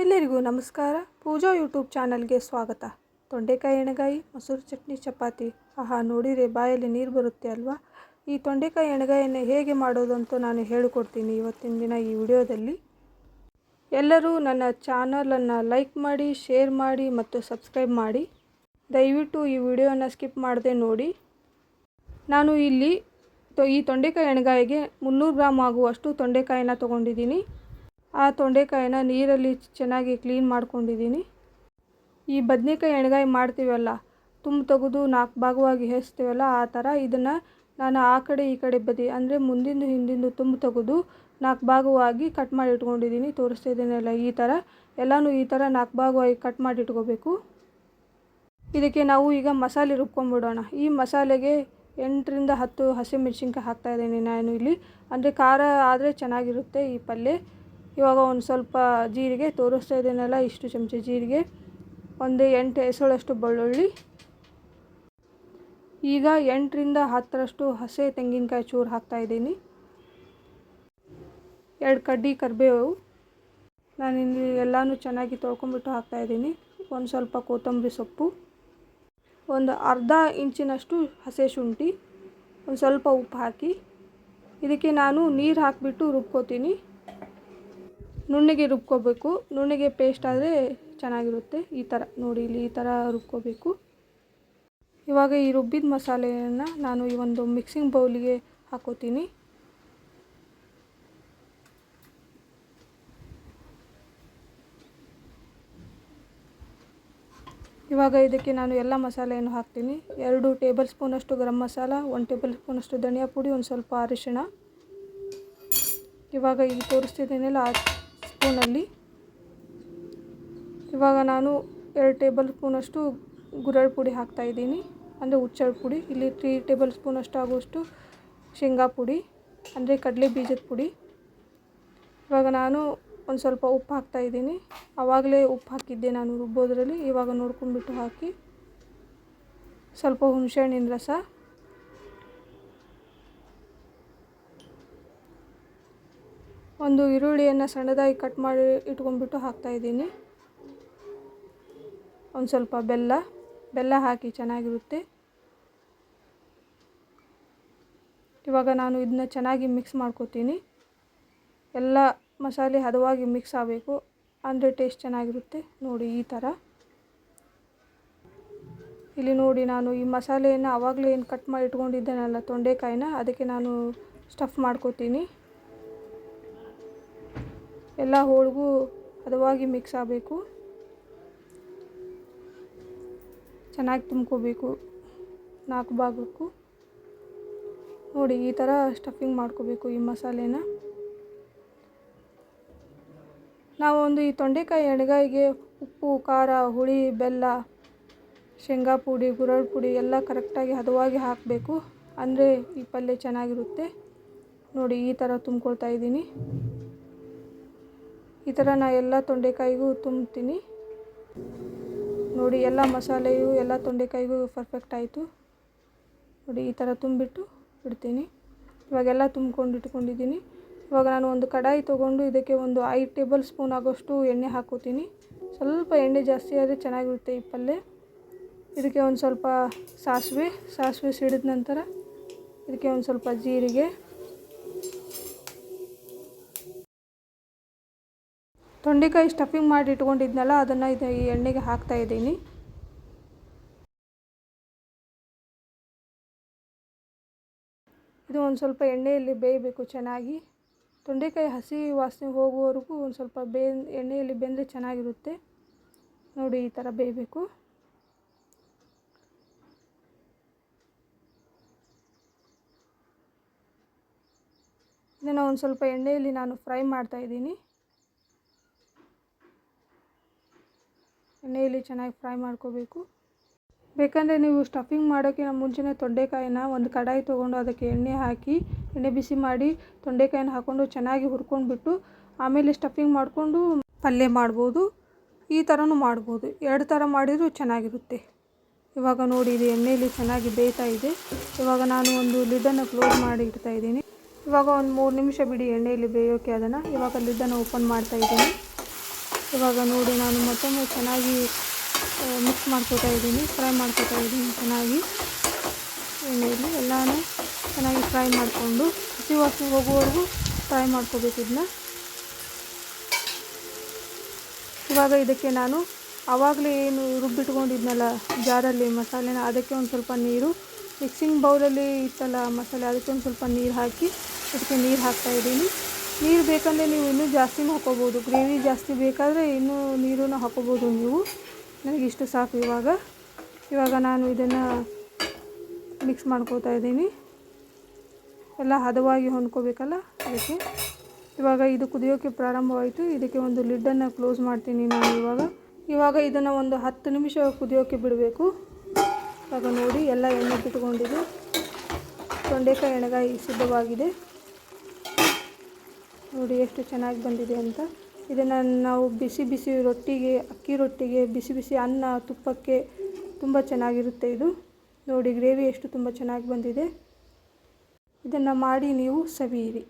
ಎಲ್ಲರಿಗೂ ನಮಸ್ಕಾರ. ಪೂಜಾ ಯೂಟ್ಯೂಬ್ ಚಾನಲ್ಗೆ ಸ್ವಾಗತ. ತೊಂಡೆಕಾಯಿ ಎಣ್ಣೆಗಾಯಿ, ಮೊಸರು ಚಟ್ನಿ, ಚಪಾತಿ. ಆಹಾ, ನೋಡಿದರೆ ಬಾಯಲ್ಲಿ ನೀರು ಬರುತ್ತೆ ಅಲ್ವಾ. ಈ ತೊಂಡೆಕಾಯಿ ಎಣ್ಣೆಗಾಯಿಯನ್ನು ಹೇಗೆ ಮಾಡೋದು ಅಂತ ನಾನು ಹೇಳಿಕೊಡ್ತೀನಿ ಇವತ್ತಿನ ದಿನ ಈ ವಿಡಿಯೋದಲ್ಲಿ. ಎಲ್ಲರೂ ನನ್ನ ಚಾನಲನ್ನು ಲೈಕ್ ಮಾಡಿ, ಶೇರ್ ಮಾಡಿ ಮತ್ತು ಸಬ್ಸ್ಕ್ರೈಬ್ ಮಾಡಿ. ದಯವಿಟ್ಟು ಈ ವಿಡಿಯೋನ ಸ್ಕಿಪ್ ಮಾಡದೆ ನೋಡಿ. ನಾನು ಇಲ್ಲಿ ಈ ತೊಂಡೆಕಾಯಿ ಎಣ್ಣೆಗಾಯಿಗೆ 300 ಗ್ರಾಮ್ ಆಗುವಷ್ಟು ತೊಂಡೆಕಾಯಿನ ತೊಗೊಂಡಿದ್ದೀನಿ. ಆ ತೊಂಡೆಕಾಯಿನ ನೀರಲ್ಲಿ ಚೆನ್ನಾಗಿ ಕ್ಲೀನ್ ಮಾಡ್ಕೊಂಡಿದ್ದೀನಿ. ಈ ಬದನೆಕಾಯಿ ಎಣ್ಣೆಗಾಯಿ ಮಾಡ್ತೀವಲ್ಲ, ತುಂಬ ತೆಗೆದು 4 ಭಾಗವಾಗಿ ಹೇರಿಸ್ತೀವಲ್ಲ, ಆ ಥರ ಇದನ್ನು ನಾನು ಆ ಕಡೆ ಈ ಕಡೆ ಬದಿ ಅಂದರೆ ಮುಂದಿಂದು ಹಿಂದಿಂದು ತುಂಬ ತೆಗೆದು 4 ಭಾಗವಾಗಿ ಕಟ್ ಮಾಡಿ ಇಟ್ಕೊಂಡಿದ್ದೀನಿ. ತೋರಿಸ್ತಾ ಇದ್ದೀನಲ್ಲ, ಈ ಥರ ಎಲ್ಲನೂ ಈ ಥರ 4 ಭಾಗವಾಗಿ ಕಟ್ ಮಾಡಿ ಇಟ್ಕೋಬೇಕು. ಇದಕ್ಕೆ ನಾವು ಈಗ ಮಸಾಲೆ ರುಬ್ಕೊಂಡ್ಬಿಡೋಣ. ಈ ಮಸಾಲೆಗೆ 8 ರಿಂದ 10 ಹಸಿಮೆಣಸಿನ್ಕಾಯಿ ಹಾಕ್ತಾಯಿದ್ದೀನಿ ನಾನು ಇಲ್ಲಿ. ಅಂದರೆ ಖಾರ ಆದರೆ ಚೆನ್ನಾಗಿರುತ್ತೆ ಈ ಪಲ್ಯ. ಇವಾಗ ಒಂದು ಸ್ವಲ್ಪ ಜೀರಿಗೆ ತೋರಿಸ್ತಾ ಇದ್ದೀನಲ್ಲ, ಇಷ್ಟು ಚಮಚ ಜೀರಿಗೆ, ಒಂದು 8 ಎಸಳಷ್ಟು ಬೆಳ್ಳುಳ್ಳಿ, ಈಗ 8 ರಿಂದ 10ರಷ್ಟು ಹಸಿ ತೆಂಗಿನಕಾಯಿ ಚೂರು ಹಾಕ್ತಾಯಿದ್ದೀನಿ, 2 ಕಡ್ಡಿ ಕರಿಬೇವು, ನಾನಿಲ್ಲಿ ಎಲ್ಲನೂ ಚೆನ್ನಾಗಿ ತೊಳ್ಕೊಂಬಿಟ್ಟು ಹಾಕ್ತಾಯಿದ್ದೀನಿ, ಒಂದು ಸ್ವಲ್ಪ ಕೊತ್ತಂಬರಿ ಸೊಪ್ಪು, ಒಂದು ಅರ್ಧ ಇಂಚಿನಷ್ಟು ಹಸಿ ಶುಂಠಿ, ಒಂದು ಸ್ವಲ್ಪ ಉಪ್ಪು ಹಾಕಿ ಇದಕ್ಕೆ ನಾನು ನೀರು ಹಾಕಿಬಿಟ್ಟು ರುಬ್ಕೋತೀನಿ. ನುಣ್ಣಗೆ ರುಬ್ಕೋಬೇಕು. ನುಣ್ಣಗೆ ಪೇಸ್ಟ್ ಆದರೆ ಚೆನ್ನಾಗಿರುತ್ತೆ. ಈ ಥರ ನೋಡಿ, ಇಲ್ಲಿ ಈ ಥರ ರುಬ್ಕೋಬೇಕು. ಇವಾಗ ಈ ರುಬ್ಬಿದ ಮಸಾಲೆಯನ್ನು ನಾನು ಈ ಒಂದು ಮಿಕ್ಸಿಂಗ್ ಬೌಲಿಗೆ ಹಾಕೋತೀನಿ. ಇವಾಗ ಇದಕ್ಕೆ ನಾನು ಎಲ್ಲ ಮಸಾಲೆಯನ್ನು ಹಾಕ್ತೀನಿ. 2 ಟೇಬಲ್ ಸ್ಪೂನಷ್ಟು ಗರಂ ಮಸಾಲ, 1 ಟೇಬಲ್ ಸ್ಪೂನಷ್ಟು ಧನಿಯಾ ಪುಡಿ, ಒಂದು ಸ್ವಲ್ಪ ಅರಿಶಿಣ. ಇವಾಗ ಈಗ ತೋರಿಸ್ತಿದ್ದೀನಲ್ಲ ಆ ಸ್ಪೂನಲ್ಲಿ ಇವಾಗ ನಾನು 2 ಟೇಬಲ್ ಸ್ಪೂನಷ್ಟು ಗುರೆಳ್ಳು ಪುಡಿ ಹಾಕ್ತಾಯಿದ್ದೀನಿ, ಅಂದರೆ ಹುಚ್ಚೆಳ್ಳು ಪುಡಿ. ಇಲ್ಲಿ 3 ಟೇಬಲ್ ಸ್ಪೂನಷ್ಟು ಆಗುವಷ್ಟು ಶೇಂಗಾ ಪುಡಿ, ಅಂದರೆ ಕಡಲೆ ಬೀಜದ ಪುಡಿ. ಇವಾಗ ನಾನು ಒಂದು ಸ್ವಲ್ಪ ಉಪ್ಪು ಹಾಕ್ತಾಯಿದ್ದೀನಿ. ಆವಾಗಲೇ ಉಪ್ಪು ಹಾಕಿದ್ದೆ ನಾನು ರುಬ್ಬೋದ್ರಲ್ಲಿ. ಇವಾಗ ನೋಡ್ಕೊಂಡ್ಬಿಟ್ಟು ಹಾಕಿ. ಸ್ವಲ್ಪ ಹುಣಸೆಹಣ್ಣಿನ ರಸ, ಒಂದು ಈರುಳ್ಳಿಯನ್ನು ಸಣ್ಣದಾಗಿ ಕಟ್ ಮಾಡಿ ಇಟ್ಕೊಂಡ್ಬಿಟ್ಟು ಹಾಕ್ತಾಯಿದ್ದೀನಿ, ಒಂದು ಸ್ವಲ್ಪ ಬೆಲ್ಲ ಹಾಕಿ ಚೆನ್ನಾಗಿರುತ್ತೆ. ಇವಾಗ ನಾನು ಇದನ್ನ ಚೆನ್ನಾಗಿ ಮಿಕ್ಸ್ ಮಾಡ್ಕೋತೀನಿ. ಎಲ್ಲ ಮಸಾಲೆ ಹದವಾಗಿ ಮಿಕ್ಸ್ ಆಗಬೇಕು, ಅಂದರೆ ಟೇಸ್ಟ್ ಚೆನ್ನಾಗಿರುತ್ತೆ. ನೋಡಿ ಈ ಥರ. ಇಲ್ಲಿ ನೋಡಿ, ನಾನು ಈ ಮಸಾಲೆಯನ್ನು ಆವಾಗಲೇ ಏನು ಕಟ್ ಮಾಡಿ ಇಟ್ಕೊಂಡಿದ್ದೇನಲ್ಲ ತೊಂಡೆಕಾಯಿನ, ಅದಕ್ಕೆ ನಾನು ಸ್ಟಫ್ ಮಾಡ್ಕೋತೀನಿ. ಎಲ್ಲ ಹೋಳಿಗೂ ಹದವಾಗಿ ಮಿಕ್ಸ್ ಆಗಬೇಕು, ಚೆನ್ನಾಗಿ ತುಂಬ್ಕೋಬೇಕು 4 ಭಾಗಕ್ಕೂ. ನೋಡಿ ಈ ಥರ ಸ್ಟಫಿಂಗ್ ಮಾಡ್ಕೋಬೇಕು ಈ ಮಸಾಲೆನ. ನಾವೊಂದು ಈ ತೊಂಡೆಕಾಯಿ ಎಣ್ಣೆಗಾಯಿಗೆ ಉಪ್ಪು, ಖಾರ, ಹುಳಿ, ಬೆಲ್ಲ, ಶೇಂಗಾ ಪುಡಿ, ಗುರೆಳ್ಳು ಪುಡಿ ಎಲ್ಲ ಕರೆಕ್ಟಾಗಿ ಹದವಾಗಿ ಹಾಕಬೇಕು, ಅಂದರೆ ಈ ಪಲ್ಯ ಚೆನ್ನಾಗಿರುತ್ತೆ. ನೋಡಿ ಈ ಥರ ತುಂಬ್ಕೊಳ್ತಾ ಇದ್ದೀನಿ. ಈ ಥರ ನಾನು ಎಲ್ಲ ತೊಂಡೆಕಾಯಿಗೂ ತುಂಬ್ತೀನಿ. ನೋಡಿ ಎಲ್ಲ ಮಸಾಲೆಯು ಎಲ್ಲ ತೊಂಡೆಕಾಯಿಗೂ ಪರ್ಫೆಕ್ಟ್ ಆಯಿತು. ನೋಡಿ ಈ ಥರ ತುಂಬಿಟ್ಟು ಬಿಡ್ತೀನಿ. ಇವಾಗೆಲ್ಲ ತುಂಬ್ಕೊಂಡು ಇಟ್ಕೊಂಡಿದ್ದೀನಿ. ಇವಾಗ ನಾನು ಒಂದು ಕಡಾಯಿ ತೊಗೊಂಡು ಇದಕ್ಕೆ ಒಂದು 5 ಟೇಬಲ್ ಸ್ಪೂನ್ ಆಗೋಷ್ಟು ಎಣ್ಣೆ ಹಾಕೋತೀನಿ. ಸ್ವಲ್ಪ ಎಣ್ಣೆ ಜಾಸ್ತಿ ಆದರೆ ಚೆನ್ನಾಗಿರುತ್ತೆ ಈ ಪಲ್ಯ. ಇದಕ್ಕೆ ಒಂದು ಸ್ವಲ್ಪ ಸಾಸಿವೆ ಸಿಡಿದ ನಂತರ ಇದಕ್ಕೆ ಒಂದು ಸ್ವಲ್ಪ ಜೀರಿಗೆ, ತೊಂಡೆಕಾಯಿ ಸ್ಟಫಿಂಗ್ ಮಾಡಿ ಇಟ್ಕೊಂಡಿದ್ನಲ್ಲ ಅದನ್ನು ಈ ಎಣ್ಣೆಗೆ ಹಾಕ್ತಾಯಿದ್ದೀನಿ. ಇದು ಒಂದು ಸ್ವಲ್ಪ ಎಣ್ಣೆಯಲ್ಲಿ ಬೇಯಬೇಕು ಚೆನ್ನಾಗಿ. ತೊಂಡೆಕಾಯಿ ಹಸಿ ವಾಸನೆ ಹೋಗುವವರೆಗೂ ಒಂದು ಸ್ವಲ್ಪ ಎಣ್ಣೆಯಲ್ಲಿ ಬೆಂದರೆ ಚೆನ್ನಾಗಿರುತ್ತೆ. ನೋಡಿ ಈ ಥರ ಬೇಯಬೇಕು. ಇದನ್ನು ಒಂದು ಸ್ವಲ್ಪ ಎಣ್ಣೆಯಲ್ಲಿ ನಾನು ಫ್ರೈ ಮಾಡ್ತಾಯಿದ್ದೀನಿ. ಎಣ್ಣೆಯಲ್ಲಿ ಚೆನ್ನಾಗಿ ಫ್ರೈ ಮಾಡ್ಕೋಬೇಕು. ಬೇಕಂದರೆ ನೀವು ಸ್ಟಫಿಂಗ್ ಮಾಡೋಕ್ಕಿಂತ ಮುಂಚೆನೇ ತೊಂಡೆಕಾಯಿನ ಒಂದು ಕಡಾಯಿ ತೊಗೊಂಡು ಅದಕ್ಕೆ ಎಣ್ಣೆ ಹಾಕಿ, ಎಣ್ಣೆ ಬಿಸಿ ಮಾಡಿ ತೊಂಡೆಕಾಯಿನ ಹಾಕ್ಕೊಂಡು ಚೆನ್ನಾಗಿ ಹುರ್ಕೊಂಡ್ಬಿಟ್ಟು ಆಮೇಲೆ ಸ್ಟಫಿಂಗ್ ಮಾಡಿಕೊಂಡು ಪಲ್ಯ ಮಾಡ್ಬೋದು. ಈ ಥರನೂ ಮಾಡ್ಬೋದು. 2 ಥರ ಮಾಡಿದರೂ ಚೆನ್ನಾಗಿರುತ್ತೆ. ಇವಾಗ ನೋಡಿ, ಇದು ಎಣ್ಣೆಯಲ್ಲಿ ಚೆನ್ನಾಗಿ ಬೇಯ್ತಾ ಇದೆ. ಇವಾಗ ನಾನು ಒಂದು ಲಿಡ್ಡನ್ನು ಕ್ಲೋಸ್ ಮಾಡಿ ಇಡ್ತಾಯಿದ್ದೀನಿ. ಇವಾಗ ಒಂದು 3 ನಿಮಿಷ ಬಿಡಿ ಎಣ್ಣೆಯಲ್ಲಿ ಬೇಯೋಕ್ಕೆ ಅದನ್ನು. ಇವಾಗ ಲಿಡ್ಡನ್ನು ಓಪನ್ ಮಾಡ್ತಾಯಿದ್ದೀನಿ. ಇವಾಗ ನೋಡಿ ನಾನು ಮತ್ತೊಮ್ಮೆ ಚೆನ್ನಾಗಿ ಮಿಕ್ಸ್ ಮಾಡ್ಕೋತಾ ಇದ್ದೀನಿ, ಫ್ರೈ ಮಾಡ್ಕೋತಾ ಇದ್ದೀನಿ ಚೆನ್ನಾಗಿ. ಎಣ್ಣೆಯಲ್ಲಿ ಎಲ್ಲನೂ ಚೆನ್ನಾಗಿ ಫ್ರೈ ಮಾಡಿಕೊಂಡು ಹಸಿ ವಾಸನೆ ಹೋಗುವವರೆಗೂ ಫ್ರೈ ಮಾಡ್ಕೋಬೇಕು ಇದನ್ನ. ಇವಾಗ ಇದಕ್ಕೆ ನಾನು ಆವಾಗಲೇ ಏನು ರುಬ್ಬಿಟ್ಕೊಂಡಿದ್ನಲ್ಲ ಜಾರಲ್ಲಿ ಮಸಾಲೆನ, ಅದಕ್ಕೆ ಒಂದು ಸ್ವಲ್ಪ ನೀರು, ಮಿಕ್ಸಿಂಗ್ ಬೌಲಲ್ಲಿ ಇತ್ತಲ್ಲ ಮಸಾಲೆ, ಅದಕ್ಕೆ ಒಂದು ಸ್ವಲ್ಪ ನೀರು ಹಾಕಿ ಅದಕ್ಕೆ ನೀರು ಹಾಕ್ತಾಯಿದ್ದೀನಿ. ನೀರು ಬೇಕಂದರೆ ನೀವು ಇನ್ನೂ ಜಾಸ್ತಿನೂ ಹಾಕ್ಕೋಬೋದು, ಗ್ರೇವಿ ಜಾಸ್ತಿ ಬೇಕಾದರೆ ಇನ್ನೂ ನೀರನ್ನು ಹಾಕ್ಕೋಬೋದು ನೀವು. ನನಗಿಷ್ಟು ಸಾಕು. ಇವಾಗ ನಾನು ಇದನ್ನು ಮಿಕ್ಸ್ ಮಾಡ್ಕೋತಾ ಇದ್ದೀನಿ. ಎಲ್ಲ ಹದವಾಗಿ ಹೊಂದ್ಕೋಬೇಕಲ್ಲ ಅದಕ್ಕೆ. ಇವಾಗ ಇದು ಕುದಿಯೋಕ್ಕೆ ಪ್ರಾರಂಭವಾಯಿತು. ಇದಕ್ಕೆ ಒಂದು ಲಿಡ್ಡನ್ನು ಕ್ಲೋಸ್ ಮಾಡ್ತೀನಿ ನಾನು ಇವಾಗ ಇದನ್ನು ಒಂದು 10 ನಿಮಿಷ ಕುದಿಯೋಕ್ಕೆ ಬಿಡಬೇಕು. ಇವಾಗ ನೋಡಿ ಎಲ್ಲ ಎಣ್ಣೆ ಬಿಟ್ಕೊಂಡಿದೆ, ತೊಂಡೆಕಾಯಿ ಎಣ್ಗಾಯಿ ಸಿದ್ಧವಾಗಿದೆ. ನೋಡಿ ಎಷ್ಟು ಚೆನ್ನಾಗಿ ಬಂದಿದೆ ಅಂತ. ಇದನ್ನು ನಾವು ಬಿಸಿ ಬಿಸಿ ರೊಟ್ಟಿಗೆ, ಅಕ್ಕಿ ರೊಟ್ಟಿಗೆ, ಬಿಸಿ ಬಿಸಿ ಅನ್ನ, ತುಪ್ಪಕ್ಕೆ ತುಂಬ ಚೆನ್ನಾಗಿರುತ್ತೆ ಇದು. ನೋಡಿ ಗ್ರೇವಿ ಎಷ್ಟು ತುಂಬ ಚೆನ್ನಾಗಿ ಬಂದಿದೆ. ಇದನ್ನು ಮಾಡಿ ನೀವು ಸವಿಯಿರಿ.